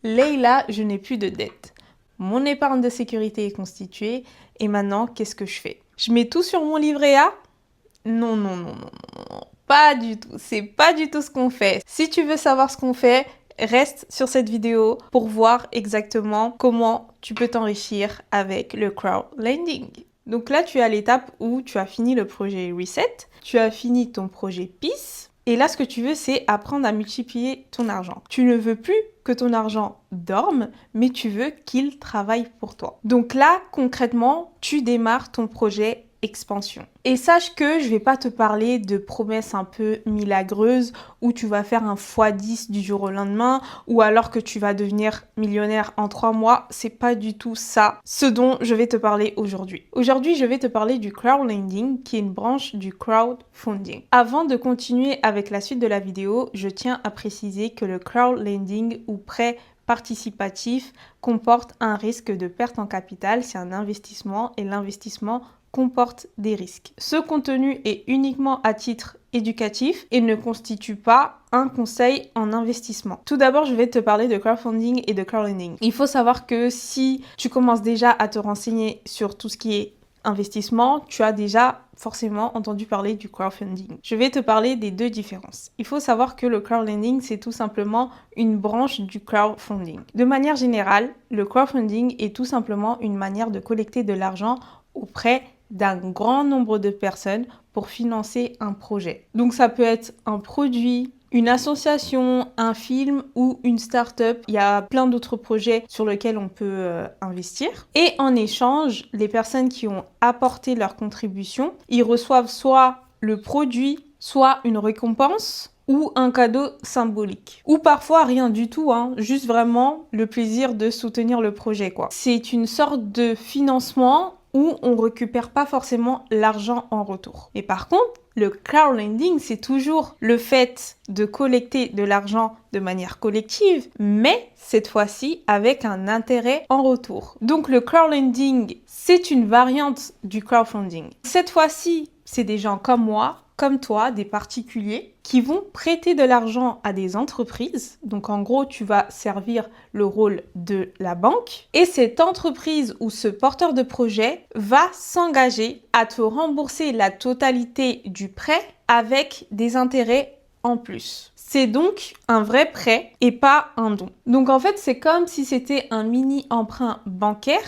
Leïla, je n'ai plus de dette. Mon épargne de sécurité est constituée et maintenant, qu'est-ce que je fais? Je mets tout sur mon livret A? Non, non, non, non, non, non, pas du tout. C'est pas du tout ce qu'on fait. Si tu veux savoir ce qu'on fait, reste sur cette vidéo pour voir exactement comment tu peux t'enrichir avec le crowdlending. Donc là, tu es à l'étape où tu as fini le projet Reset, tu as fini ton projet Peace. Et là, ce que tu veux, c'est apprendre à multiplier ton argent. Tu ne veux plus que ton argent dorme, mais tu veux qu'il travaille pour toi. Donc là, concrètement, tu démarres ton projet expansion. Et sache que je vais pas te parler de promesses un peu milagreuses où tu vas faire un x10 du jour au lendemain ou alors que tu vas devenir millionnaire en 3 mois. C'est pas du tout ça ce dont je vais te parler aujourd'hui. Aujourd'hui, je vais te parler du crowdlending qui est une branche du crowdfunding. Avant de continuer avec la suite de la vidéo, je tiens à préciser que le crowdlending ou prêt participatif comporte un risque de perte en capital, c'est un investissement et l'investissement comporte des risques. Ce contenu est uniquement à titre éducatif et ne constitue pas un conseil en investissement. Tout d'abord, je vais te parler de crowdfunding et de crowdlending. Il faut savoir que si tu commences déjà à te renseigner sur tout ce qui est investissement, tu as déjà forcément entendu parler du crowdfunding. Je vais te parler des deux différences. Il faut savoir que le crowdlending, c'est tout simplement une branche du crowdfunding. De manière générale, le crowdfunding est tout simplement une manière de collecter de l'argent auprès d'un grand nombre de personnes pour financer un projet. Donc ça peut être un produit, une association, un film ou une start-up. Il y a plein d'autres projets sur lesquels on peut investir. Et en échange, les personnes qui ont apporté leur contribution, ils reçoivent soit le produit, soit une récompense ou un cadeau symbolique. Ou parfois rien du tout, juste vraiment le plaisir de soutenir le projet, quoi. C'est une sorte de financement où on récupère pas forcément l'argent en retour. Et par contre, le crowdlending, c'est toujours le fait de collecter de l'argent de manière collective, mais cette fois-ci avec un intérêt en retour. Donc le crowdlending, c'est une variante du crowdfunding. Cette fois-ci, c'est des gens comme moi, comme toi, des particuliers, qui vont prêter de l'argent à des entreprises. Donc en gros, tu vas servir le rôle de la banque. Et cette entreprise ou ce porteur de projet va s'engager à te rembourser la totalité du prêt avec des intérêts en plus. C'est donc un vrai prêt et pas un don. Donc en fait, c'est comme si c'était un mini emprunt bancaire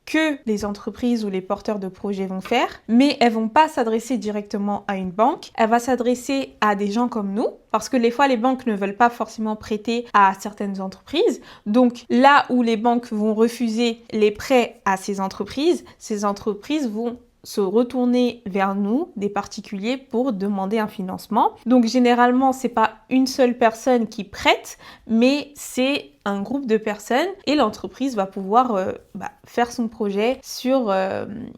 que les entreprises ou les porteurs de projets vont faire, mais elles vont pas s'adresser directement à une banque, elles vont s'adresser à des gens comme nous, parce que des fois les banques ne veulent pas forcément prêter à certaines entreprises. Donc là où les banques vont refuser les prêts à ces entreprises vont se retourner vers nous, des particuliers, pour demander un financement. Donc généralement, c'est pas une seule personne qui prête, mais c'est un groupe de personnes et l'entreprise va pouvoir faire son projet sur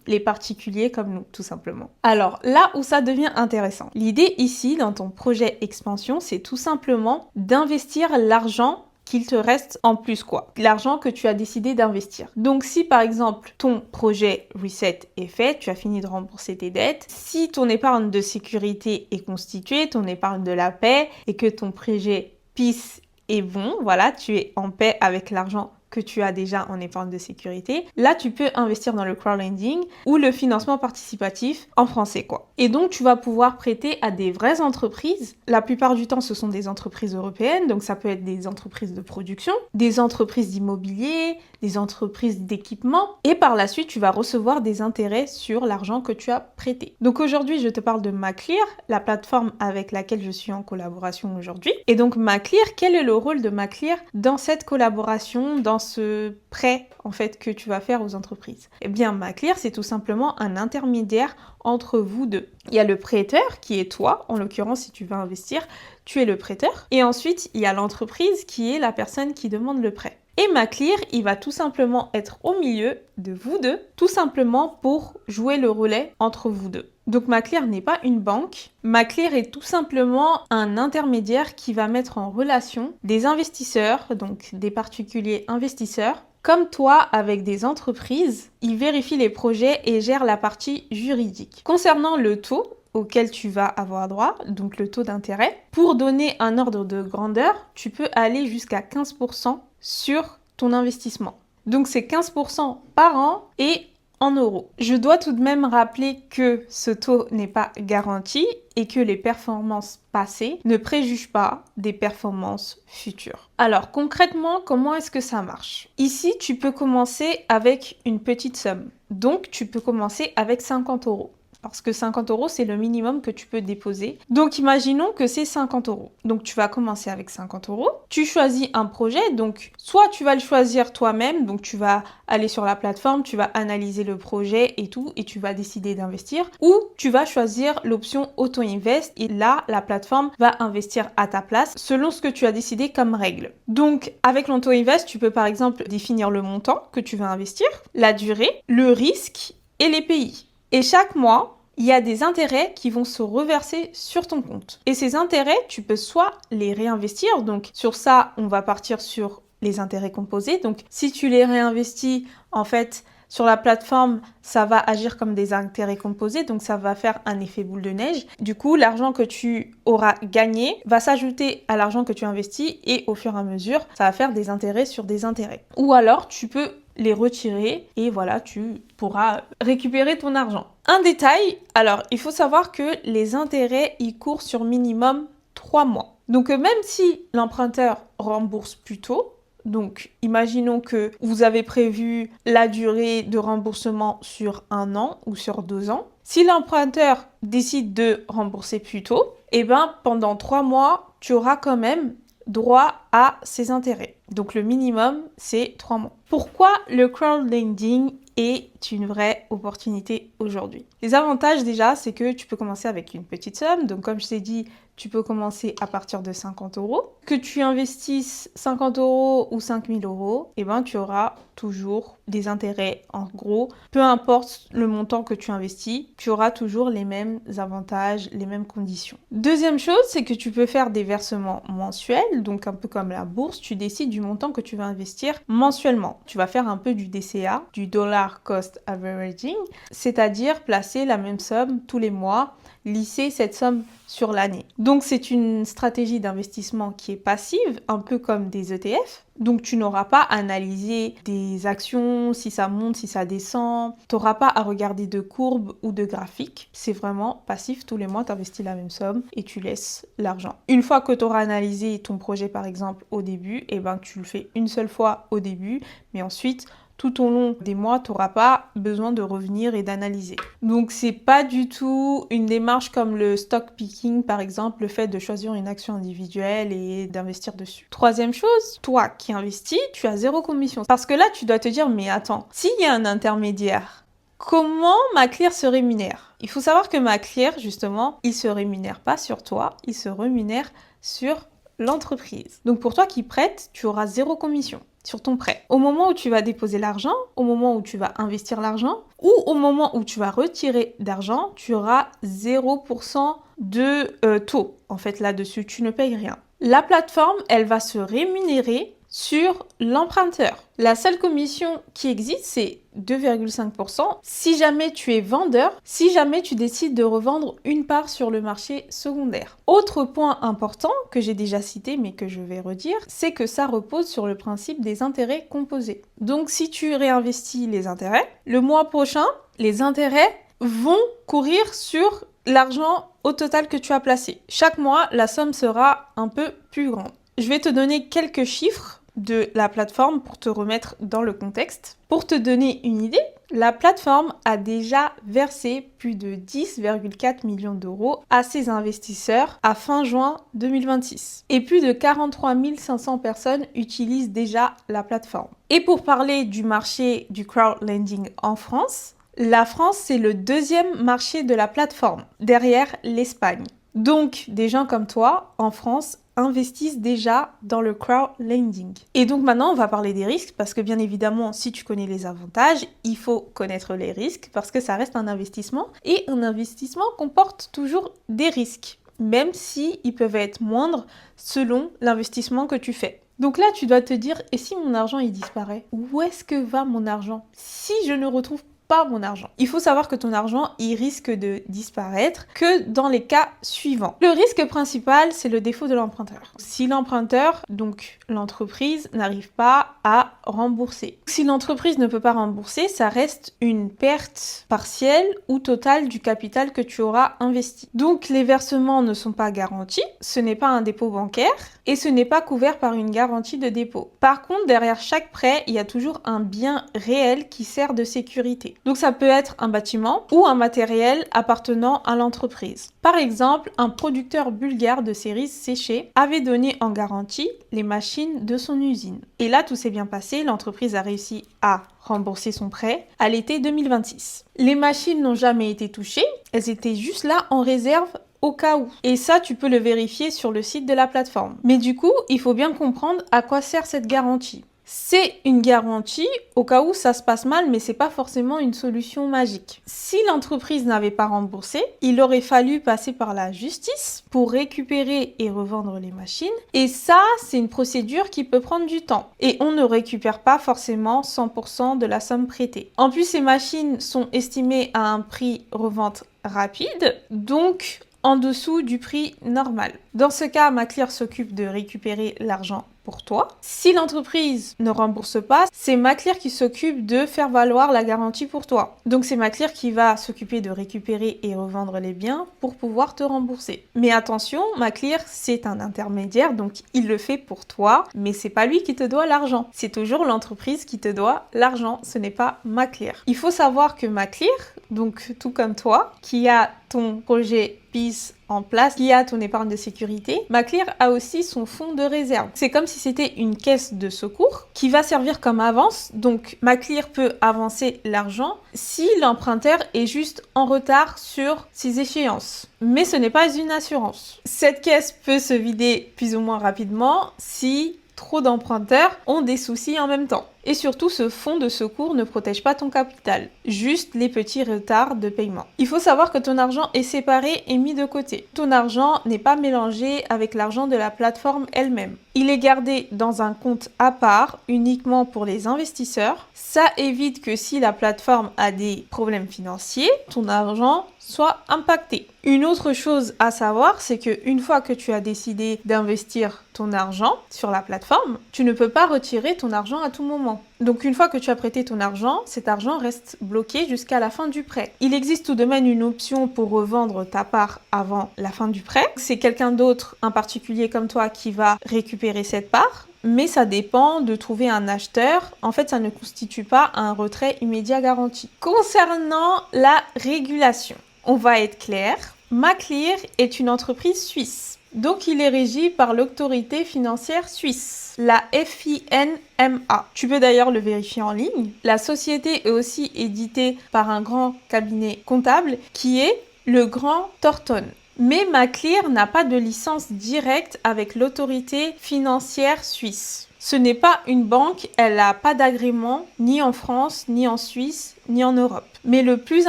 les particuliers comme nous, tout simplement. Alors là où ça devient intéressant, l'idée ici dans ton projet expansion, c'est tout simplement d'investir l'argent qu'il te reste en plus, quoi. L'argent que tu as décidé d'investir. Donc si par exemple ton projet Reset est fait, tu as fini de rembourser tes dettes, si ton épargne de sécurité est constituée, ton épargne de la paix, et que ton projet Peace est bon, voilà, tu es en paix avec l'argent que tu as déjà en épargne de sécurité, là tu peux investir dans le crowdlending ou le financement participatif en français, quoi. Et donc tu vas pouvoir prêter à des vraies entreprises. La plupart du temps ce sont des entreprises européennes, donc ça peut être des entreprises de production, des entreprises d'immobilier, des entreprises d'équipement, et par la suite tu vas recevoir des intérêts sur l'argent que tu as prêté. Donc aujourd'hui je te parle de Maclear, la plateforme avec laquelle je suis en collaboration aujourd'hui. Et donc Maclear, quel est le rôle de Maclear dans cette collaboration, dans ce prêt en fait que tu vas faire aux entreprises? Eh bien Maclear, c'est tout simplement un intermédiaire entre vous deux. Il y a le prêteur qui est toi, en l'occurrence si tu veux investir, tu es le prêteur, et ensuite il y a l'entreprise qui est la personne qui demande le prêt. Et Maclear, il va tout simplement être au milieu de vous deux, tout simplement pour jouer le relais entre vous deux. Donc Maclear n'est pas une banque, Maclear est tout simplement un intermédiaire qui va mettre en relation des investisseurs, donc des particuliers investisseurs, comme toi avec des entreprises. Il vérifie les projets et gère la partie juridique. Concernant le taux auquel tu vas avoir droit, donc le taux d'intérêt, pour donner un ordre de grandeur, tu peux aller jusqu'à 15% sur ton investissement. Donc c'est 15% par an et en euros. Je dois tout de même rappeler que ce taux n'est pas garanti et que les performances passées ne préjugent pas des performances futures. Alors concrètement, comment est-ce que ça marche? Ici, tu peux commencer avec une petite somme. Donc tu peux commencer avec 50 euros. Parce que 50 euros, c'est le minimum que tu peux déposer. Donc, imaginons que c'est 50 euros. Donc, tu vas commencer avec 50 euros. Tu choisis un projet. Donc, soit tu vas le choisir toi-même. Donc, tu vas aller sur la plateforme, tu vas analyser le projet et tout, et tu vas décider d'investir. Ou tu vas choisir l'option Auto-Invest. Et là, la plateforme va investir à ta place selon ce que tu as décidé comme règle. Donc, avec l'Auto-Invest, tu peux par exemple définir le montant que tu veux investir, la durée, le risque et les pays. Et chaque mois, il y a des intérêts qui vont se reverser sur ton compte. Et ces intérêts, tu peux soit les réinvestir. Donc sur ça, on va partir sur les intérêts composés. Donc si tu les réinvestis, en fait, sur la plateforme, ça va agir comme des intérêts composés. Donc ça va faire un effet boule de neige. Du coup, l'argent que tu auras gagné va s'ajouter à l'argent que tu investis. Et au fur et à mesure, ça va faire des intérêts sur des intérêts. Ou alors, tu peux les retirer et voilà, tu pourras récupérer ton argent. Un détail, alors il faut savoir que les intérêts, ils courent sur minimum 3 mois. Donc même si l'emprunteur rembourse plus tôt, donc imaginons que vous avez prévu la durée de remboursement sur 1 an ou sur 2 ans, si l'emprunteur décide de rembourser plus tôt, eh ben pendant 3 mois, tu auras quand même droit à ses intérêts. Donc le minimum, c'est 3 mois. Pourquoi le crowdlending est une vraie opportunité aujourd'hui? Les avantages déjà, c'est que tu peux commencer avec une petite somme. Donc comme je t'ai dit, tu peux commencer à partir de 50 euros. Que tu investisses 50 euros ou 5000 euros, eh ben, tu auras toujours des intérêts. En gros, peu importe le montant que tu investis, tu auras toujours les mêmes avantages, les mêmes conditions. Deuxième chose, c'est que tu peux faire des versements mensuels. Donc un peu comme la bourse, tu décides du montant que tu vas investir mensuellement. Tu vas faire un peu du DCA, du Dollar Cost Averaging, c'est-à-dire placer la même somme tous les mois, lisser cette somme sur l'année. Donc c'est une stratégie d'investissement qui est passive, un peu comme des ETF. Donc tu n'auras pas à analyser des actions, si ça monte, si ça descend. Tu n'auras pas à regarder de courbes ou de graphiques. C'est vraiment passif, tous les mois tu investis la même somme et tu laisses l'argent. Une fois que tu auras analysé ton projet par exemple au début, eh ben, tu le fais une seule fois au début, mais ensuite tout au long des mois, tu n'auras pas besoin de revenir et d'analyser. Donc, c'est pas du tout une démarche comme le stock picking, par exemple, le fait de choisir une action individuelle et d'investir dessus. Troisième chose, toi qui investis, tu as 0 commission. Parce que là, tu dois te dire, mais attends, s'il y a un intermédiaire, comment Maclear se rémunère? Il faut savoir que Maclear, justement, il se rémunère pas sur toi, il se rémunère sur l'entreprise. Donc, pour toi qui prêtes, tu auras 0 commission sur ton prêt. Au moment où tu vas déposer l'argent, au moment où tu vas investir l'argent, ou au moment où tu vas retirer d'argent, tu auras 0% de taux. En fait, là-dessus, tu ne payes rien. La plateforme, elle va se rémunérer sur l'emprunteur. La seule commission qui existe, c'est 2,5% si jamais tu es vendeur, si jamais tu décides de revendre une part sur le marché secondaire. Autre point important que j'ai déjà cité mais que je vais redire, c'est que ça repose sur le principe des intérêts composés. Donc si tu réinvestis les intérêts, le mois prochain, les intérêts vont courir sur l'argent au total que tu as placé. Chaque mois, la somme sera un peu plus grande. Je vais te donner quelques chiffres de la plateforme pour te remettre dans le contexte. Pour te donner une idée, la plateforme a déjà versé plus de 10,4 millions d'euros à ses investisseurs à fin juin 2026. Et plus de 43 500 personnes utilisent déjà la plateforme. Et pour parler du marché du crowdlending en France, la France, c'est le 2e marché de la plateforme, derrière l'Espagne. Donc, des gens comme toi, en France, investissent déjà dans le crowdlending. Et donc maintenant, on va parler des risques parce que bien évidemment, si tu connais les avantages, il faut connaître les risques parce que ça reste un investissement et un investissement comporte toujours des risques, même si ils peuvent être moindres selon l'investissement que tu fais. Donc là, tu dois te dire, et si mon argent il disparaît? Où est-ce que va mon argent? Si je ne retrouve pas mon argent. Il faut savoir que ton argent, il risque de disparaître que dans les cas suivants. Le risque principal, c'est le défaut de l'emprunteur. Si l'emprunteur, donc l'entreprise, n'arrive pas à rembourser. Si l'entreprise ne peut pas rembourser, ça reste une perte partielle ou totale du capital que tu auras investi. Donc les versements ne sont pas garantis, ce n'est pas un dépôt bancaire et ce n'est pas couvert par une garantie de dépôt. Par contre, derrière chaque prêt, il y a toujours un bien réel qui sert de sécurité. Donc ça peut être un bâtiment ou un matériel appartenant à l'entreprise. Par exemple, un producteur bulgare de cerises séchées avait donné en garantie les machines de son usine. Et là, tout s'est bien passé, l'entreprise a réussi à rembourser son prêt à l'été 2026. Les machines n'ont jamais été touchées, elles étaient juste là en réserve au cas où. Et ça, tu peux le vérifier sur le site de la plateforme. Mais du coup, il faut bien comprendre à quoi sert cette garantie. C'est une garantie au cas où ça se passe mal, mais c'est pas forcément une solution magique. Si l'entreprise n'avait pas remboursé, il aurait fallu passer par la justice pour récupérer et revendre les machines. Et ça, c'est une procédure qui peut prendre du temps. Et on ne récupère pas forcément 100% de la somme prêtée. En plus, ces machines sont estimées à un prix revente rapide, donc en dessous du prix normal. Dans ce cas, Maclear s'occupe de récupérer l'argent pour toi. Si l'entreprise ne rembourse pas, c'est Maclear qui s'occupe de faire valoir la garantie pour toi. Donc c'est Maclear qui va s'occuper de récupérer et revendre les biens pour pouvoir te rembourser. Mais attention, Maclear c'est un intermédiaire, donc il le fait pour toi, mais c'est pas lui qui te doit l'argent. C'est toujours l'entreprise qui te doit l'argent, ce n'est pas Maclear. Il faut savoir que Maclear, donc tout comme toi, qui a ton projet PEACE en place, qui a ton épargne de sécurité, Maclear a aussi son fonds de réserve. C'est comme si c'était une caisse de secours qui va servir comme avance. Donc Maclear peut avancer l'argent si l'emprunteur est juste en retard sur ses échéances. Mais ce n'est pas une assurance. Cette caisse peut se vider plus ou moins rapidement si trop d'emprunteurs ont des soucis en même temps. Et surtout, ce fonds de secours ne protège pas ton capital, juste les petits retards de paiement. Il faut savoir que ton argent est séparé et mis de côté. Ton argent n'est pas mélangé avec l'argent de la plateforme elle-même. Il est gardé dans un compte à part, uniquement pour les investisseurs. Ça évite que si la plateforme a des problèmes financiers, ton argent soit impacté. Une autre chose à savoir, c'est qu'une fois que tu as décidé d'investir ton argent sur la plateforme, tu ne peux pas retirer ton argent à tout moment. Donc une fois que tu as prêté ton argent, cet argent reste bloqué jusqu'à la fin du prêt. Il existe tout de même une option pour revendre ta part avant la fin du prêt. C'est quelqu'un d'autre, un particulier comme toi, qui va récupérer cette part. Mais ça dépend de trouver un acheteur. En fait, ça ne constitue pas un retrait immédiat garanti. Concernant la régulation, on va être clair. Maclear est une entreprise suisse. Donc, il est régi par l'autorité financière suisse, la FINMA. Tu peux d'ailleurs le vérifier en ligne. La société est aussi éditée par un grand cabinet comptable qui est le Grant Thornton. Mais Maclear n'a pas de licence directe avec l'autorité financière suisse. Ce n'est pas une banque, elle n'a pas d'agrément ni en France, ni en Suisse, ni en Europe. Mais le plus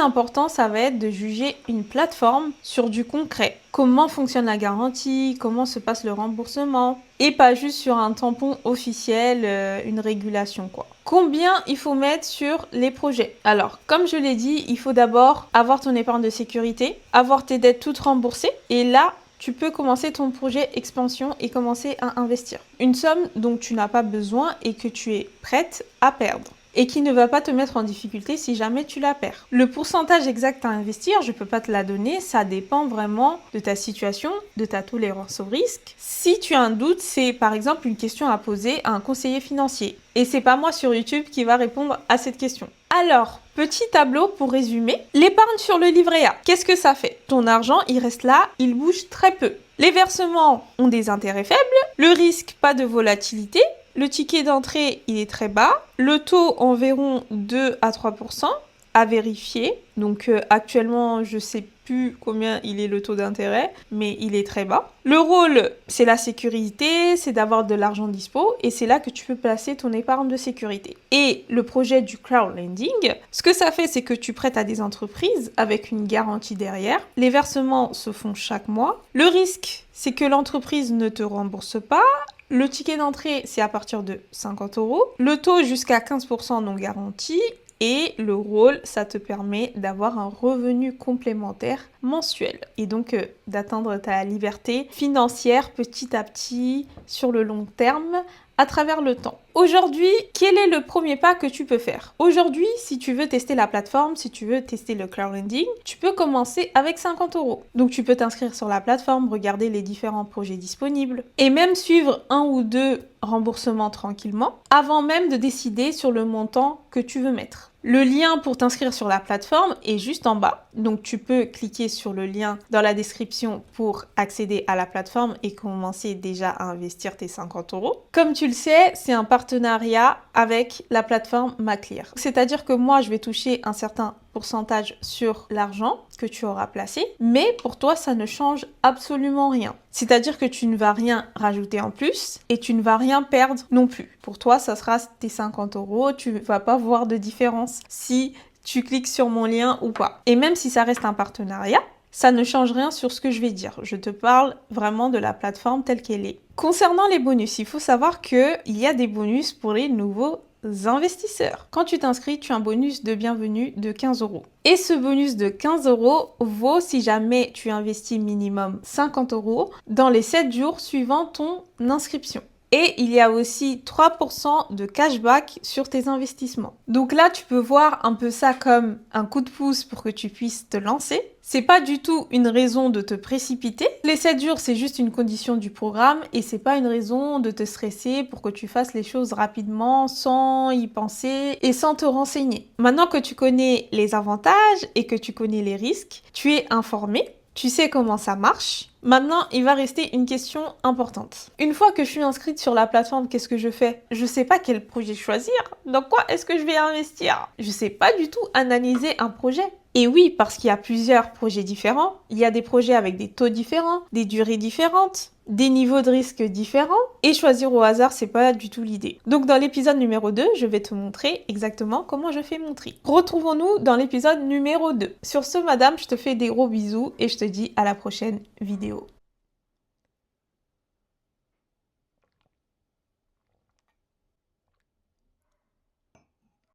important, ça va être de juger une plateforme sur du concret. Comment fonctionne la garantie, comment se passe le remboursement, et pas juste sur un tampon officiel, une régulation quoi. Combien il faut mettre sur les projets? Alors, comme je l'ai dit, il faut d'abord avoir ton épargne de sécurité, avoir tes dettes toutes remboursées, et là, tu peux commencer ton projet expansion et commencer à investir. Une somme dont tu n'as pas besoin et que tu es prête à perdre. Et qui ne va pas te mettre en difficulté si jamais tu la perds. Le pourcentage exact à investir, je ne peux pas te la donner, ça dépend vraiment de ta situation, de ta tolérance au risque. Si tu as un doute, c'est par exemple une question à poser à un conseiller financier. Et c'est pas moi sur YouTube qui va répondre à cette question. Alors, petit tableau pour résumer. L'épargne sur le livret A, qu'est-ce que ça fait? Ton argent, il reste là, il bouge très peu. Les versements ont des intérêts faibles, le risque, pas de volatilité. Le ticket d'entrée, il est très bas. Le taux, environ 2 à 3% à vérifier. Donc actuellement, je ne sais plus combien il est le taux d'intérêt, mais il est très bas. Le rôle, c'est la sécurité, c'est d'avoir de l'argent dispo, et c'est là que tu peux placer ton épargne de sécurité. Et le projet du crowdlending, ce que ça fait, c'est que tu prêtes à des entreprises avec une garantie derrière. Les versements se font chaque mois. Le risque, c'est que l'entreprise ne te rembourse pas. Le ticket d'entrée, c'est à partir de 50 €. Le taux jusqu'à 15% non garanti. Et le rôle, ça te permet d'avoir un revenu complémentaire mensuel et donc d'atteindre ta liberté financière petit à petit sur le long terme à travers le temps. Aujourd'hui, quel est le premier pas que tu peux faire? Aujourd'hui, si tu veux tester la plateforme, si tu veux tester le crowdfunding, tu peux commencer avec 50 €. Donc tu peux t'inscrire sur la plateforme, regarder les différents projets disponibles et même suivre un ou deux remboursements tranquillement avant même de décider sur le montant que tu veux mettre. Le lien pour t'inscrire sur la plateforme est juste en bas. Donc tu peux cliquer sur le lien dans la description pour accéder à la plateforme et commencer déjà à investir tes 50 €. Comme tu le sais, c'est un partenariat avec la plateforme Maclear. C'est-à-dire que moi, je vais toucher un certain pourcentage sur l'argent que tu auras placé, mais pour toi, ça ne change absolument rien. C'est-à-dire que tu ne vas rien rajouter en plus et tu ne vas rien perdre non plus. Pour toi, ça sera tes 50 €, tu ne vas pas voir de différence si tu cliques sur mon lien ou pas. Et même si ça reste un partenariat, ça ne change rien sur ce que je vais dire. Je te parle vraiment de la plateforme telle qu'elle est. Concernant les bonus, il faut savoir qu'il y a des bonus pour les nouveaux investisseurs. Quand tu t'inscris, tu as un bonus de bienvenue de 15 €. Et ce bonus de 15 € vaut si jamais tu investis minimum 50 € dans les 7 jours suivant ton inscription. Et il y a aussi 3% de cashback sur tes investissements. Donc là, tu peux voir un peu ça comme un coup de pouce pour que tu puisses te lancer. C'est pas du tout une raison de te précipiter. Les 7 jours, c'est juste une condition du programme et c'est pas une raison de te stresser pour que tu fasses les choses rapidement sans y penser et sans te renseigner. Maintenant que tu connais les avantages et que tu connais les risques, tu es informé. Tu sais comment ça marche. Maintenant, il va rester une question importante. Une fois que je suis inscrite sur la plateforme, qu'est-ce que je fais? Je sais pas quel projet choisir. Dans quoi est-ce que je vais investir? Je sais pas du tout analyser un projet. Et oui, parce qu'il y a plusieurs projets différents. Il y a des projets avec des taux différents, des durées différentes, des niveaux de risque différents. Et choisir au hasard, c'est pas du tout l'idée. Donc dans l'épisode numéro 2, je vais te montrer exactement comment je fais mon tri. Retrouvons-nous dans l'épisode numéro 2. Sur ce, madame, je te fais des gros bisous et je te dis à la prochaine vidéo.